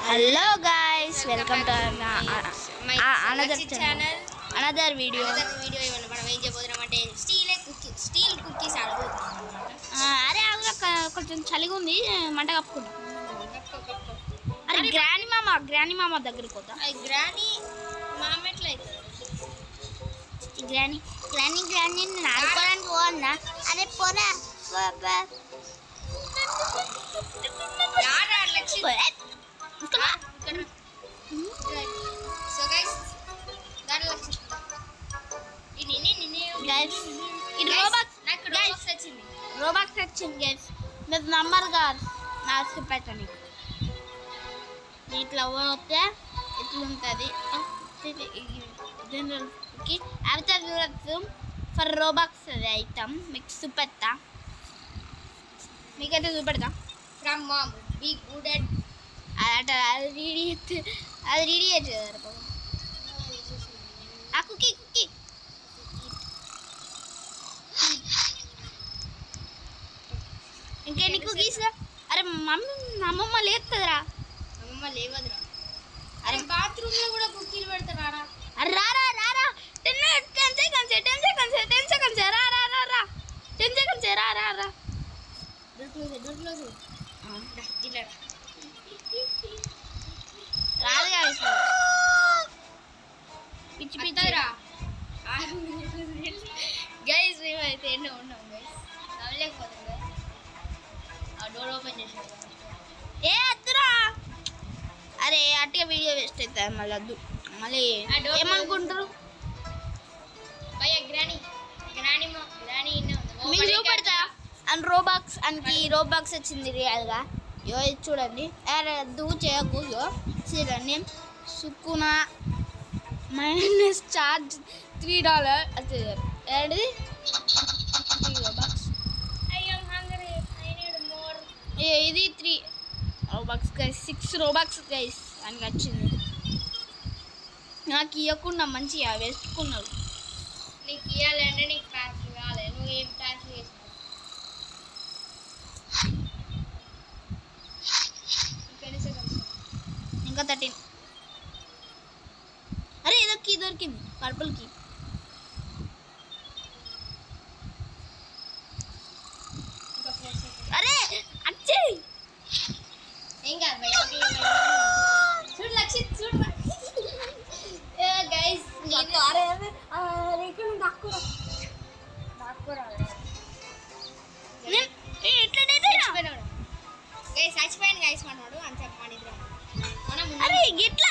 Hello guys, welcome to another channel, another video. ఇవాళ మనం ఏం చేయబోతున్నాం అంటే స్టీల్ కుక్కీస్ ఆడబోతున్నాం. అరే అందులో కొంచెం చలిగా ఉంది, మంట కప్పుకుంటాం. అరే గ్రాని మామ దగ్గరికి పోతా. గ్రానీ మామ ఎట్లా అవుతుంది? గ్రాని నేను ఆడుకోవడానికి పోవన్నా. అరే పోరా సో గైస్ రోబాక్స్ వచ్చింది గైస్. మీరు నంబర్గా నాకు పెట్టండి. ఇట్లా పోతే ఎట్లుంటుంది జనరల్కి అయితే చూడచ్చు. ఫర్ రోబాక్స్ అది ఐటమ్ మీకు చూపెడతా, మీకైతే చూపెడతా. From mom be good at అది రెడీ అవుతుంది. ఆ కుక్కీ ఇంకెన్ని కుకీస్? అరే అమ్మమ్మ లేస్తుందిరా. అమ్మమ్మ లేవదురా. అరే బాత్రూంలో కూడా కుక్కీలు పెడతారా? అరే రారా 10 seconds రా. 10 seconds రా. దొరకలేదు రాదు పిచ్చి పిచ్చిరా. గైస్ మేమైతే ఎన్నో ఉన్నాం గైస్, నవ్వలేకపోతాం గైస్. ఆ డోర్ ఓపెన్ చేసాడు. ఏ అద్దురా. అరే అట్టిగా వీడియో వేస్ట్ అవుతుంది మళ్ళీ వద్దు. మళ్ళీ ఏమనుకుంటారు? భయ్య గ్రానీ మీకు చూపెడతా. అండ్ రోబాక్స్ వచ్చింది రియల్గా. ఇయో ఇది చూడండి. అరే వద్దు చేయకు. ఇయో చూడండి, సుక్కున మైనస్ ఛార్జ్ $3 అది ఏది 3 రోబాక్స్. ఇది 3 రోబాక్స్ గైస్. 6 రోబాక్స్ గైస్ అని వచ్చింది. నాకు ఇవ్వకుండా మంచిగా వేసుకున్నాడు. నీకు ఇవ్వాలంటే నీకు ట్రాన్స్ఫర్ కావాలి. నువ్వు ఏం ట్రాన్స్ఫర్ చేసినావు? ఇంకా 13. అరే ఏదో కీ దొరికింది, పర్పుల్ కీ. అరే అచ్చే ఏం కాదు చూడు లక్షిత్ చూడు గైస్. చచ్చిపోయాను గైస్ మనోడు అని చెప్పమని. అరే ఇట్లా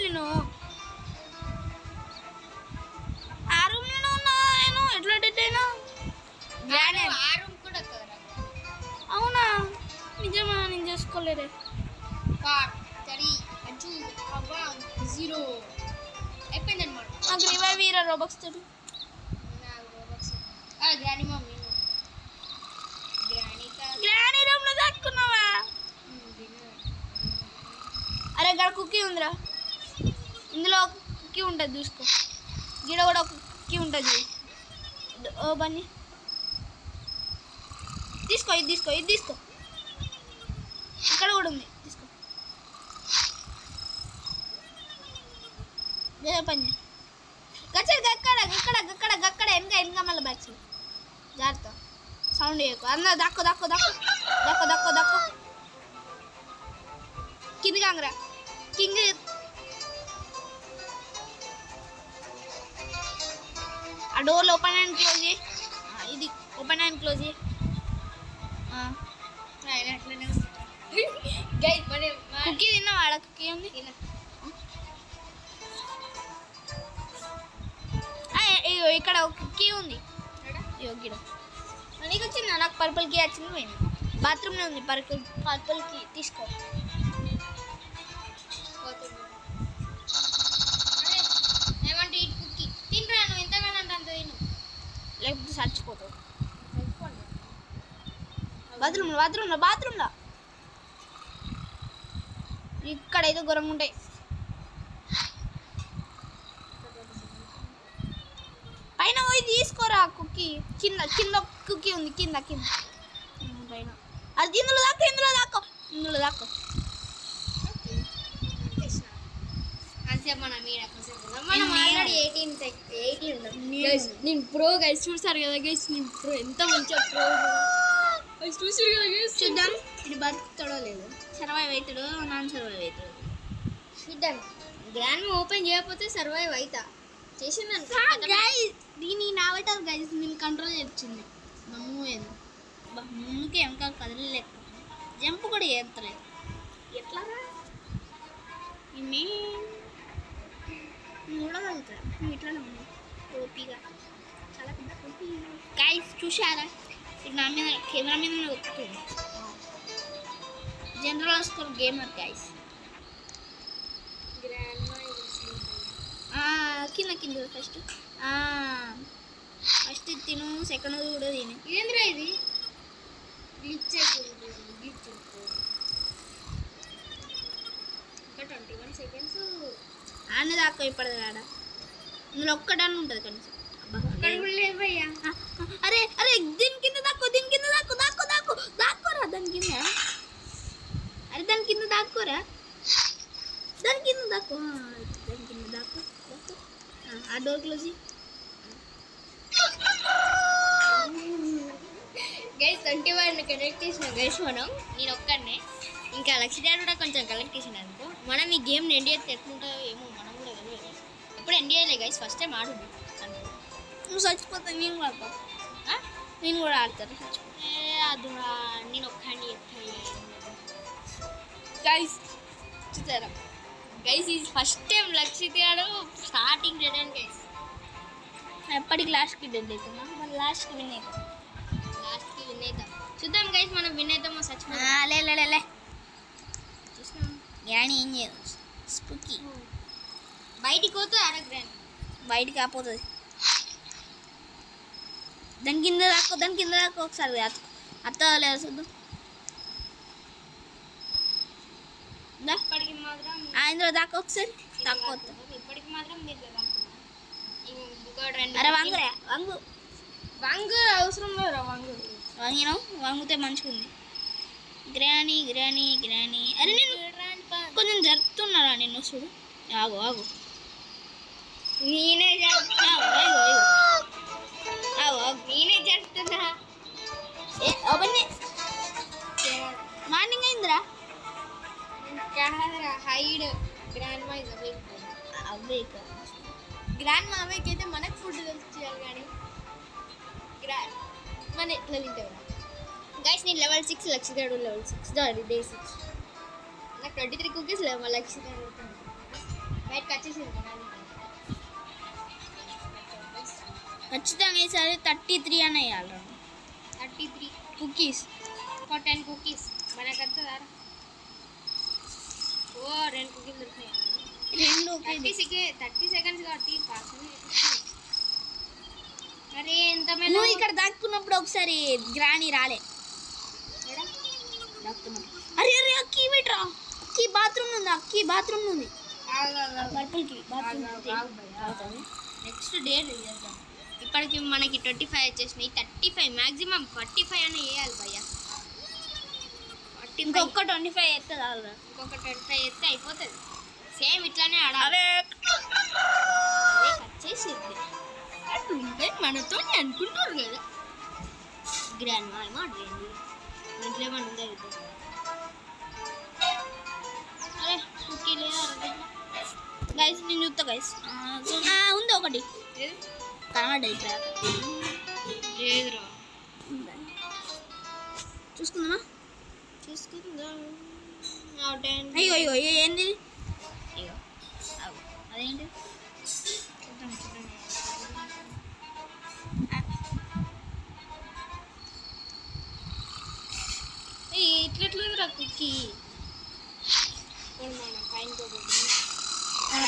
నేను ఆ రూమ్ లో ఉన్నా. నేను ఎట్లా డెడ్ అయినా? ఆ రూమ్ కూడా అవునా? నిజమా? నేను చేసుకోలేదే. 3 2 0 అయిపోయిందన్నమాట. నాకు రివైవ్ వీరా రోబాక్స్ తోటి. గ్రానీ మమ్మీ గ్రానీ రూమ్ లో దాక్కున్నావా? అరే ఇక్కడ కుక్కీ ఉందిరా. ఇందులో ఒక కుక్కీ ఉంటుంది చూసుకో. గిడ కూడా ఒక కుక్కీ ఉంటుంది. ఓ బన్నీ తీసుకో. ఇది తీసుకో. ఇక్కడ కూడా ఉంది, తీసుకో. వేరే పని గక్కడ వెనక మళ్ళీ బ్యాక్స్ జాగ్రత్త. సౌండ్ చేయకు. అన్న దక్కు కింది కాంగ్రా కింగ్. ఆ డోర్లు ఓపెన్ అండ్ క్లోజ్ చేయి. ఇది ఓపెన్ అండ్ క్లోజ్ చేయి. కుక్కీ తిన్నావా? ఆడ కుక్కీ ఉంది. ఇక్కడ ఒక కీ ఉంది. గిడ నీకు వచ్చిందా? నాకు పర్పుల్ కీ వచ్చింది. పోయింది. బాత్రూమ్లో ఉంది పర్పుల్ కీ. తీసుకో. ఏమంటే ఈ కుక్కీ తినరా? నువ్వు ఎంతగానో అంత తిను, లేకపోతే చచ్చిపోతావు. బాత్రూంలో ఇక్కడ ఏదో ఘోరంగా ఉంటాయి. పైన పోయి తీసుకోరా కుక్కీ. కింద కుక్కీ ఉంది. కింద పైన. అది ఇందులో దాక్కో ఎంతసేపు మనం ఈడ కూర్చోకుండా మనం ఆల్రెడీ 18 ఉన్నాం గైస్. నేను ప్రో గైస్ చూస్తారు కదా గైస్, నేను ప్రో ఎంత మంచిగా ప్రో చూసారు కదా గైస్. చూద్దాం ఇది బతుకుతాడో లేదో, సర్వైవ్ అవుతాడో నాన్ సర్వైవ్ అవుతాడో చూద్దాం. గ్రాండ్ ఓపెన్ చేయకపోతే సర్వైవ్ అవుతా. చేసిందనుకో గైస్. దీని నావటారు గైస్, నేను కంట్రోల్ చేస్తుంది మమ్ము ఏదో ముందుకే ఇంకా కదలలేక జంప్ కూడా చేస్తలేదు. ఎట్లా చూడగలుగుతారా నువ్వు ఇట్లానే ఉంది ఓపిగా చాలా పెద్ద ఓపి. గైస్ చూసారా ఇది నా మీద కెమెరా మీద వస్తుంది. General score gamer guys. కింద కింద ఫస్ట్ ఫస్ట్ తిను, సెకండ్ కూడా తిను. ఏంద్రా ఇది గ్లిచ్ అయిపోయింది. గ్లిచ్ ఇంకా 21 సెకండ్స్ ఆడ దాకా ఇప్పటిది ఆడ ఇందులో ఒక్కడని ఉంటుంది కనీసం. అక్కడ కూడా లేవయ్యా. అరే అరే దీని కింద దాక్కో, దీని కింద దాక్కో, దాక్కో దాక్కో దాక్కోరా దాని కింద. అరే దాని కింద దాక్కోరా, దాని కింద దాక్కో, దాని కింద దాక్కో దాక్కో. ఆ డోర్ క్లోజ్. గైస్ 21 కనెక్ట్ చేసిన గైస్ మనం. నేను ఒక్కడనే, ఇంకా లక్ష్య కూడా కొంచెం కలెక్ట్ చేసిన అనుకో. మనం ఈ గేమ్ని ఎండ్ చేస్తే ఎట్లుంటుందో ఏమో మనం కూడా తెలియదు. ఎప్పుడు ఎండ్ చేయలే గైస్, ఫస్ట్ టైం ఆడుంది అనుకో. నువ్వు చచ్చిపోతావు, నేను కూడా ఆడతా. నేను కూడా ఆడతాను చచ్చిపోతా. అది నేను ఒక్కడిని చెప్తాను గైస్ చూసారా గైస్. ఇది ఫస్ట్ టైం లక్ష్య ఆడు స్టార్టింగ్ రిటర్న్ గైస్. ఎప్పటికి లాస్ట్కి డెడ్ అవుతున్నా, మన లాస్ట్కి విన్ అవుతాం. లాస్ట్కి విన్ అవుతాం. చూద్దాం గైస్ మనం విన్ అవుతామో చచ్చిపోతాం. లే చూసినాం యాని ఏం చేయదు. స్పూకీ బయటికి పోతే అరగ్రాండ్ బయటికి ఆపోతుంది. దాని కింద దాక్కో, దాని కింద దాక్కో ఒకసారి అత్త లేదా చూద్దాం. ఇప్పటికి మాత్రం ఇందులో దాక్కో ఒకసారి తక్కువ. ఇప్పటికి మాత్రం మీరు అరే వంగురా వంగు. వంగు అవసరం లేదు. వంగినావు, వంగితే మంచిగా ఉంది. Granny granny granny. అరే నేను కొంచెం జరుపుతున్నారా నిన్ను చూడు. ఆగు ఆగు నేనే నేనే చేస్తున్నా. మార్నింగ్ అయిందిరా. హైడ్ గ్రాండ్ మా ఇస్ అవేక గ్రాండ్ మా అవేకి అయితే మనకు ఫుడ్ చేయాలి కానీ మన ఎట్లా తింటావు గైస్. నేను లెవెల్ 6, లక్ష్యగాడు లెవెల్ 6 డే 6. నాకు 23 కుకీస్ లేవు. మా లక్ష్యగాడు బయటకు వచ్చేసింది. ఖచ్చితంగా ఈసారి 33 అని వేయాలి. 33 కుకీస్ ఫర్ 10 కుకీస్ మనకంతా 2 కుకీలు దొరుకుతాయి. 30 సెకండ్స్ కాబట్టి అరే ఎంత నువ్వు ఇక్కడ దాక్కున్నప్పుడు ఒకసారి గ్రానీ రాలే. దాక్కున్నప్పుడు అరే అరే కీ పెట్టరా. కీ బాత్రూమ్ ఉంది, కీ బాత్రూమ్ ఉంది. Purple key bathroom. Next day చేద్దాం. ఇప్పటికి మనకి 25 వచ్చేసినాయి. 35 మ్యాక్సిమం 45 అని వేయాలి భయ్య. ఇంకొక 25 ఎత్తది ఆల్రా. ఇంకొక 25 ఎత్తే అయిపోతుంది. సేమ్ ఇట్లానే ఆడాలి. వచ్చేసింది అట్లుంటే మనతో అనుకుంటారు కదా. గ్రాండ్ మా ఏమో అడ్రేండి ఇంట్లో ఏమన్నా ఉందా అయితే. అరే కుక్కీ లేదా గైస్ నేను చూస్తా గైస్. ఉంది ఒకటి కనబడ్డా ఇట్లా. లేదురా చూసుకుందామా? చూసుకుందాం. అయ్యో అయ్యో ఏంది? అయ్యో అదేంటి? చూద్దాం చూద్దాం. ఇట్లెట్లుందిరా కుక్కీ.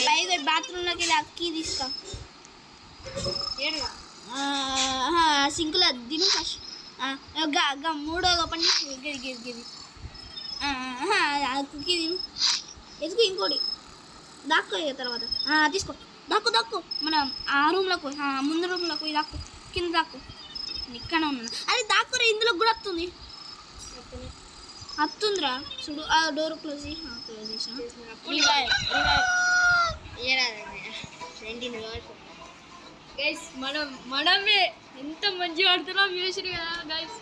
పైగా బాత్రూంలోకి వెళ్ళి అక్కి తీసుకో. ఏడుగా సింకులో దిను ఫస్ట్. మూడోది ఓపెన్ చేసి గిది గిది గిది కుక్కీ తిను. ఎదుగు ఇంకోటి దాక్కో ఇక తర్వాత తీసుకో. దాక్కు దాక్కు మనం ఆ రూమ్లోకి పోయి ముందు రూమ్లోకి పోయి దాక్కు. కింద దాక్కు. ఇక్కడ ఉన్నాను. అరే దాక్కురా, ఇందులో కూడా వస్తుంది. వస్తుందిరా చూడు. ఆ డోర్ క్లోజ్ చేసిన. గైస్ మనమే ఎంత మంచిగా ఆడుతున్నాం చూసారు కదా గైస్.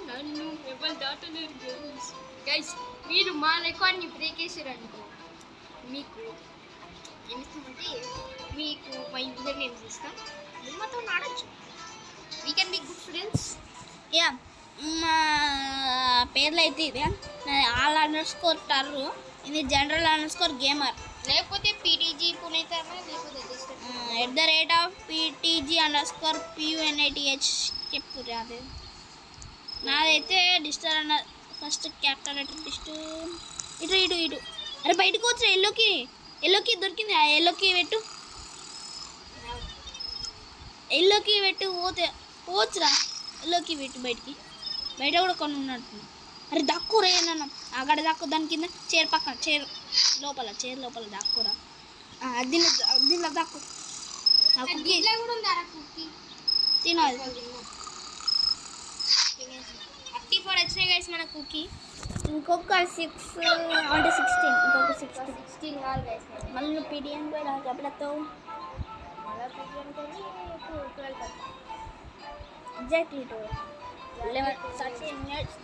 నన్ను ఎవరు దాటలేరు గైస్. మీరు మా రికార్డ్ని బ్రేక్ చేసారు అనుకో మీకు ఏమిస్తామంటే మీకు మా యూజర్ నేమ్స్ ఇస్తాం, మీరు మాతో ఆడచ్చు. We can be good friends. Yeah మా పేర్లు అయితే ఇదే all_tar, ఇది general_gamer, లేకపోతే పీటీజీ పునీత లేకపోతే @PTG_PUNITH చెప్పు అదే. నాదైతే డిస్టర్ అన్న ఫస్ట్ క్యాపిటల్ లెటర్ డిస్ట్. ఇటు ఇటు ఇటు అరే బయటకు వచ్చా. ఎల్లోకి దొరికింది. ఆ ఎల్లోకి పెట్టు పోవచ్చురా. ఎల్లోకి పెట్టు బయట కూడా కొన్ని ఉన్నట్టు. అరే దాక్కురా ఏమన్నా అక్కడ దాక్కు. దాని కింద చైర్ పక్కన చైర్ లోపల దాక్కురా. దీనిలో దాక్కు. తినాలి. 34 వచ్చినాయి గైస్ మన కుకీ. ఇంకొక 6 అంటే 16. ఇంకొక 16 కావాలి గైస్. మళ్ళీ నువ్వు పీడిఎం కూడా నాకు ఎప్పుడెత్తావు? మళ్ళీ పీటీఎం కానీ 12 ఎగ్జాక్ట్లీ 30 minutes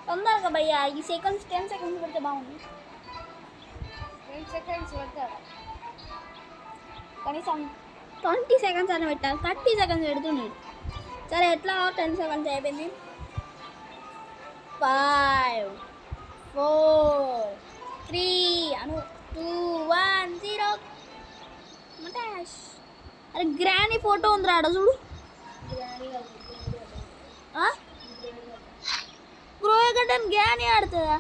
తొందరగా భయ్యా. ఈ సెకండ్స్ 10 seconds పెడితే బాగుంది. 10 seconds పడతారా? కనీసం 20 seconds అని పెట్టాలి. 30 seconds పెడుతున్నాడు. సరే ఎట్లా 10 seconds అయిపోయింది. 5 4 3 2 1 0. మటాష్. అరే గ్రానీ ఫోటో ఉందిరా ఆడ చూడు. గ్రో ఎగటన్ గ్రానీ ఆడుతుందా?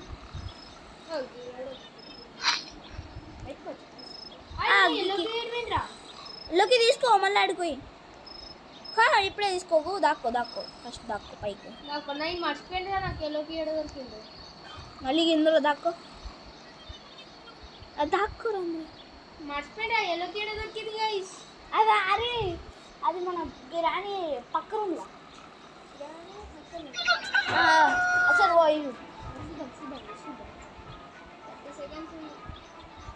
లోకి తీసుకో మళ్ళీ ఆడిపోయి. ఇప్పుడే తీసుకోకు. దాక్కో ఫస్ట్ దాక్కో పైకి. నాకు 9 మర్చిపోయింది. నాకు ఎల్లోకి ఏడ దొరికింది. మళ్ళీ ఇందులో దాక్కో. అది దాక్కోరా మర్చిపోయింది. ఆ ఎల్లోకి ఏడ దొరికింది గైస్. అరే అది మన గ్రానీ పక్క రూమ్లో. అసలు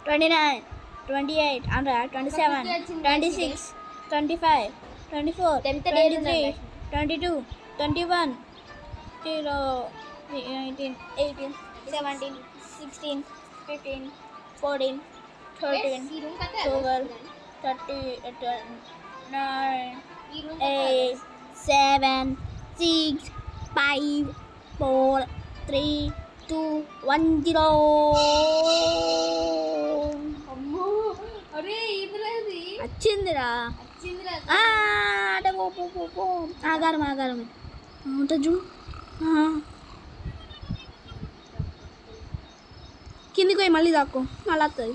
29 28 27 26 25 24 23 22 21 18 17 16 15 14 13 12 13 9 8 7 6 5 4 3 2 1 0. అమ్మో అరే ఇందులో వచ్చిందిరా. అట పో ఆగారం ఉంటుంది చూడు. కిందికి పోయి మళ్ళీ దాక్కో. మళ్ళీ వస్తుంది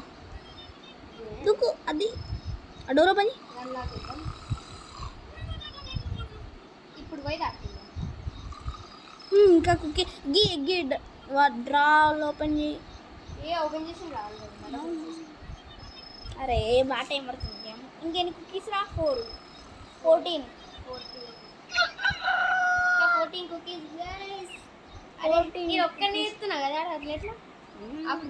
దుక్కు. అది డోరో పని. ఇప్పుడు పోయి ఇంకా కుక్కీ గీ డ్రాలో ఓపెన్ చేయి. ఓపెన్ చేసి రావాలి. అరే బాగా టైం పడుతుంది. ఇంకెన్ని కుక్కీస్ రా? 14 కుక్కీస్ గైస్. నేను ఒక్కనే ఇస్తున్నా కదా అట్లా. అప్పుడు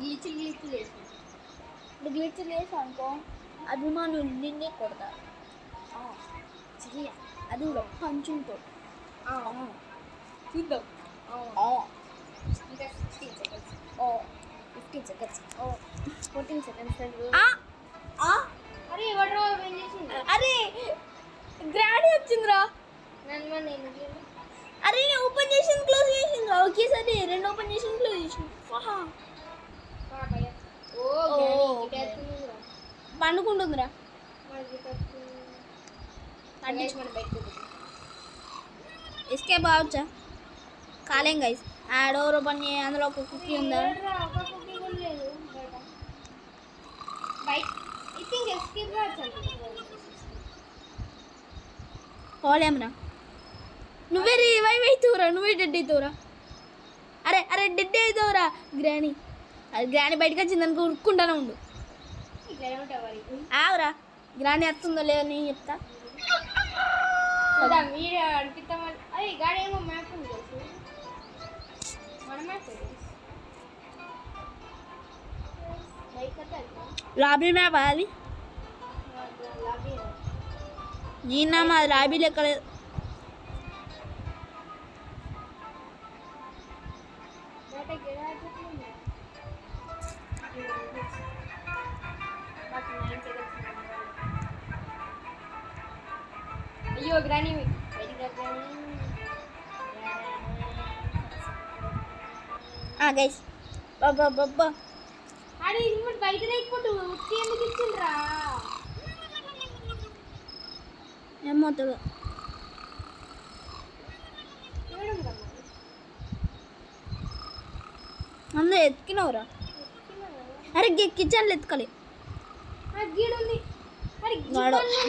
గ్లిచ్లు వేసి అనుకో అభిమానులు నిన్నే కొడతారు. అది కూడా పంచుతో చూద్దాం. ఇంకా 16 seconds. 15 seconds. 14 seconds. అరే ఎవడో ఓపెన్ చేసింది. అరే గ్రానీ వచ్చిందిరా. నేను అరే నేను ఓపెన్ చేసింది క్లోజ్ చేసిందిరా. ఒకేసారి 2 ఓపెన్ చేసింది క్లోజ్ చేసింది. పండుకుంటుందిరా. ఎస్కేప్ అవ్వచ్చా? కాలేం గైస్. ఆ డోర్ ఓపెన్ చేయి. అందులో ఒక కుక్కీ ఉందా? పోలేమరా. నువ్వే రివైవ్ అవుతావురా. నువ్వే డెడ్ అవుతావురా. అరే డెడ్ అవుతావురా. గ్రానీ బయటకు వచ్చింది అనుకో ఉరుక్కుంటానే ఉండు. ఆవురా గ్రానీ వస్తుందో లేదో నేను చెప్తా. మీరు అనిపిస్తామని అదే గాడి ఏమో మ్యాప్ ఉంది మన మ్యాప్ బైక్ అయితే లాబీ మ్యాప్ అది జీనా మా లాబీ లెక్క లేదు. అయ్యో గ్రాని గైస్ బాబా బాబా అరే రిమోట్ బయట లేకపోతే ఉత్తి ఎందుకు ఇచ్చిండ్రా ఏమవుతాడు అందరూ ఎత్తుకినవురా. అరే కిచెన్లో ఎత్తుకోలే. గీడుంది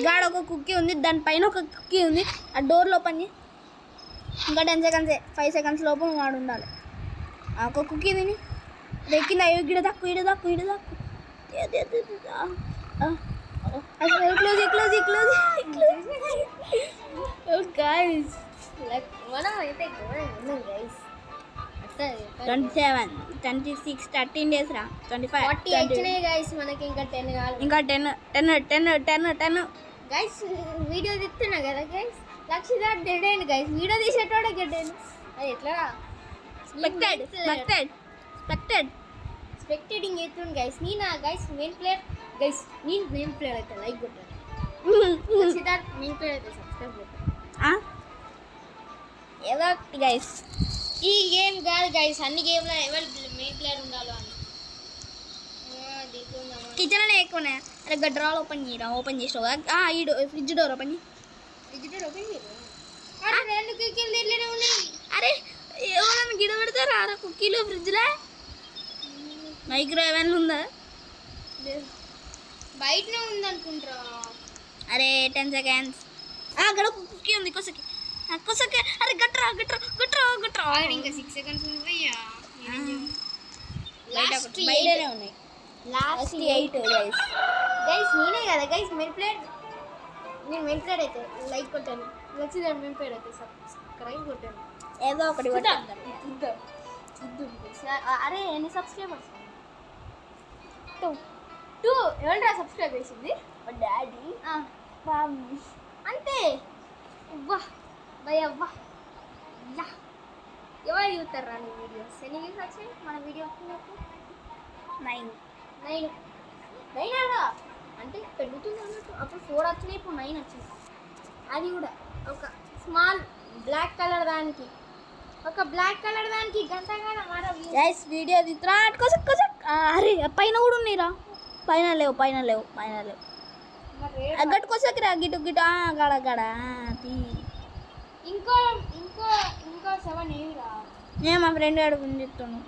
గాడ ఒక కుక్కీ ఉంది, దానిపైన ఒక కుక్కీ ఉంది. ఆ డోర్లో ఓపెన్ చేయి. ఇంకా 10 సెకండ్సే, 5 సెకండ్స్ లోపు వాడు ఉండాలి. ఒక కుక్కీ తిని ఎక్కింది. అయ్యో గిడ దక్కు క్లోజ్ గైస్. మనం అయితే గైస్ 27, 26, 13 days రా. 25, 40 వచ్చినాయి గైస్. మనకి ఇంకా 10 కావాలి. ఇంకా 10 గైస్ వీడియో తీస్తున్నా కదా గైస్. లక్షిదార్ డెడ్ అయింది గైస్. వీడియో తీసేటోడే డెడ్ అయింది. అది ఎట్లా స్పెక్టేటింగ్ అవుతుంది గైస్. నేనా గైస్ మెయిన్ ప్లేయర్ గైస్. నేను మెయిన్ ప్లేయర్ అయితే లైక్ కొట్టాను. లక్షిదార్ మెయిన్ ప్లేయర్ అయితే సబ్స్క్రైబ్ కొట్టాను. ఏదో గైస్ ఈ గేమ్ కాదు గైస్, అన్ని గేమ్లో ఎవరు మెయిన్ ప్లేయర్ ఉండాలో అని. కిచెన్లోనే ఎక్కువనే. అరే గడ్రాలు ఓపెన్ చేయరా. ఓపెన్ చేసావు ఈ ఫ్రిడ్జ్ డోర్ ఓపెన్ చేయి. రెండు కుక్కీలు దీంట్లోనే ఉన్నాయి. అరే ఎవరైనా గిడ పెడతారా అరే కుక్కీలు ఫ్రిడ్జ్లో? మైక్రోవేవ్ ఉందా? బయటనే ఉందనుకుంటారా. అరే 10 సెకండ్స్. అక్కడ ఒక కుక్కీ ఉంది. కొసకి అరే గట్రా ఇంకా 6 సెకండ్స్ ఉన్నాయా? బయటనే ఉన్నాయి. లాస్ట్ 8 గైస్ నేనే కదా గైస్ మెయిన్ ప్లేయర్. నేను మెయిన్ ప్లేయర్ అయితే లైక్ కొట్టాను. లక్షిదార్ మెయిన్ ప్లేయర్ అయితే సబ్స్క్రైబ్ కొట్టాను. ఏదో ఒకటి అరే ఎన్ని సబ్స్క్రైబర్స్? 2 ఎవరా సబ్స్క్రైబ్ చేసింది? డాడీ అంతే. అవ్వా భయ అవ్వా యా ఎవరు చూస్తారా నీ వీడియోస్? ఎన్ని వ్యూస్ వచ్చాయి మన వీడియో? 9 అలా అంటే పెరుగుతుంది అన్నట్టు. అప్పుడు 4 వచ్చినాయి, ఇప్పుడు 9 వచ్చినాయి. అది కూడా ఒక స్మాల్ బ్లాక్ కలర్ దానికి గంటగా గైస్ వీడియో తీస్తున్నా. అరే పైన కూడా ఉన్నాయిరా. పైన లేవు గట్టుకోసకిరా. గిటు గడ ఇంకో 7 ఏమిరా? నేను మా ఫ్రెండ్ గారు చెప్తాను.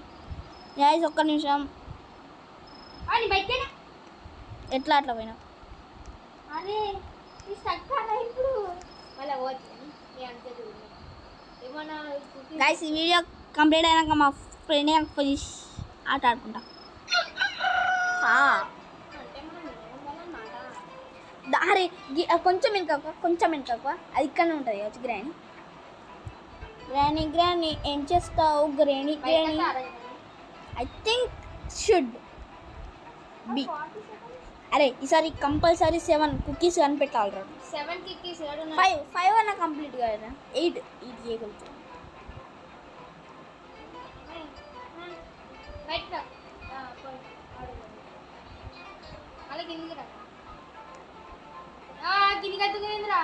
గైస్ ఒక్క నిమిషం. బయటేనా ఎట్లా అట్లా పోయినా? అరే స్టక్ అలా ఇప్పుడు మళ్ళీ పోతుంది. ఏమన్నా గైస్ ఈ వీడియో కంప్లీట్ అయినాక మా ఫ్రెండ్ పోయి ఆట ఆడుకుంటా. అరే కొంచెం వెనుక అది ఇక్కడనే ఉంటుంది వచ్చి గ్రానీ ఏం చేస్తావు? Granny I think should be. అరే ఈసారి కంపల్సరీ 7 కుకీస్ కనిపెట్టాలి. 7 కుకీస్ 5 అన్న కంప్లీట్ కదా. 8 చేయగలుగుతాం. గిన్నెరా.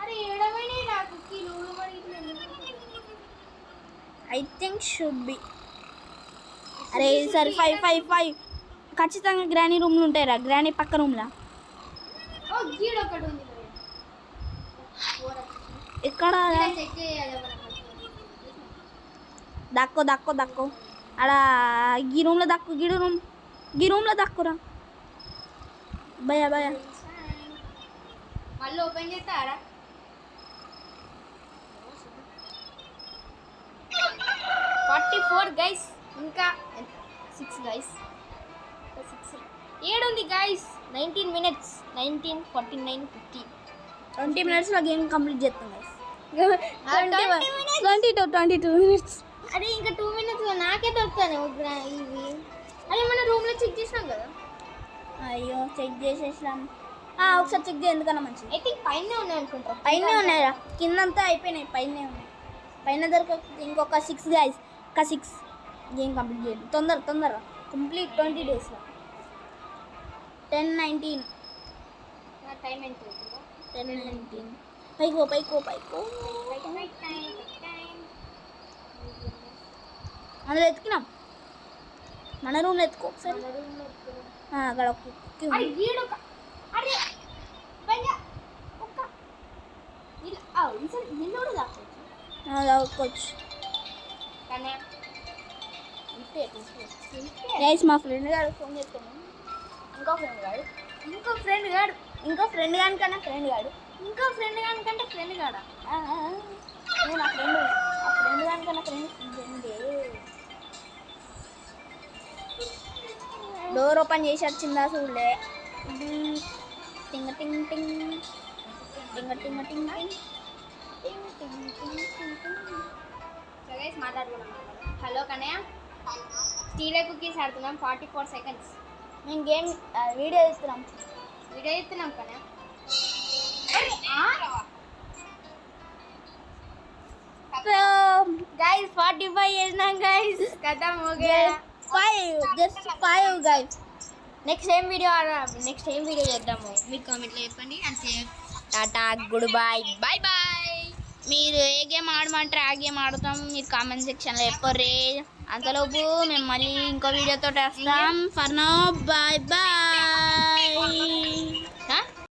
అరే ఏడవైనా నా కుక్కీలు ఐ థింక్ షుడ్ బి. అరే ఈసారి 5 ఖచ్చితంగా గ్రానీ రూమ్లు ఉంటాయిరా. గ్రానీ పక్క రూమ్లా ఎక్కడ దక్కో ఆడ ఈ రూమ్లో ఈ రూమ్లో దక్కురా. భయ మళ్ళీ ఓపెన్ చేస్తారా? 44 గైస్. ఇంకా 6 గైస్. 7 ఉంది గైస్. 19 minutes. 19, 49, 50. 20 minutesలో గేమ్ కంప్లీట్ చేస్తాం గైస్. 22 minutes. అరే ఇంకా 2 minutes నాకే దొరుకుతాను ఇవి. అదే మన రూమ్లో చెక్ చేసినాం కదా. అయ్యో చెక్ చేసేసినాం. ఒకసారి చెక్ చేయి ఎందుకన్నా మంచిది. ఐ థింక్ పైన ఉన్నాయి అనుకుంటా. పైన ఉన్నాయా? కిందంతా అయిపోయినాయి, పైన ఉన్నాయి. పైన దొరక ఇంకొక 6 గైస్, ఒక 6 గేమ్ కంప్లీట్ చేయండి తొందరగా కంప్లీట్ 20 డేస్లో. 10-19 నా టైం ఎంత 10-19 పైకో అందులో ఎత్తుకినాం. మన రూమ్లో ఎత్తుకో ఒకసారి. అక్కడ అరే వీడు అరే భయ్యా ఒక్క నిన్ను కూడా దాక్కోవచ్చు. కానీ గైస్ మా ఫ్రెండ్ గారు ఫోన్ చేస్తాను. ఇంకో ఫ్రెండ్ గాడు ఇంకో ఫ్రెండ్ గానికన్నా ఫ్రెండ్ గాడు ఫ్రెండ్ కాడా నేను ఆ ఫ్రెండ్ గానికన్నా ఫ్రెండ్ డోర్ ఓపెన్ చేసి వచ్చిందా చూడలే. టింగ టింగ్ టింగ్ టింగ టింగ టింగ్ టింగ్ టింగ్ టింగ్ టింగ్ టింగ్. సో గైస్ మాట్లాడుకున్నాం. హలో కన్నయ్య, స్టీల్ కుకీస్ ఆడుతున్నాం. 44 seconds. మేము గేమ్ వీడియో ఇస్తున్నాం. వీడియో ఇస్తున్నాం కన్నయ్య. గైస్ 45 చేసినాం గైస్. ఖతం हो गया. 5 గైస్. నెక్స్ట్ ఏం వీడియో చేద్దాము మీరు కామెంట్లో చెప్పండి. అంతే, టాటా, గుడ్ బాయ్, బాయ్ బాయ్. మీరు ఏ గేమ్ ఆడమంటారు ఆ గేమ్ ఆడతాం. మీరు కామెంట్ సెక్షన్లో చెప్పర్రే. అంతలోపు మేము మళ్ళీ ఇంకో వీడియోతో వస్తాం. For now bye bye.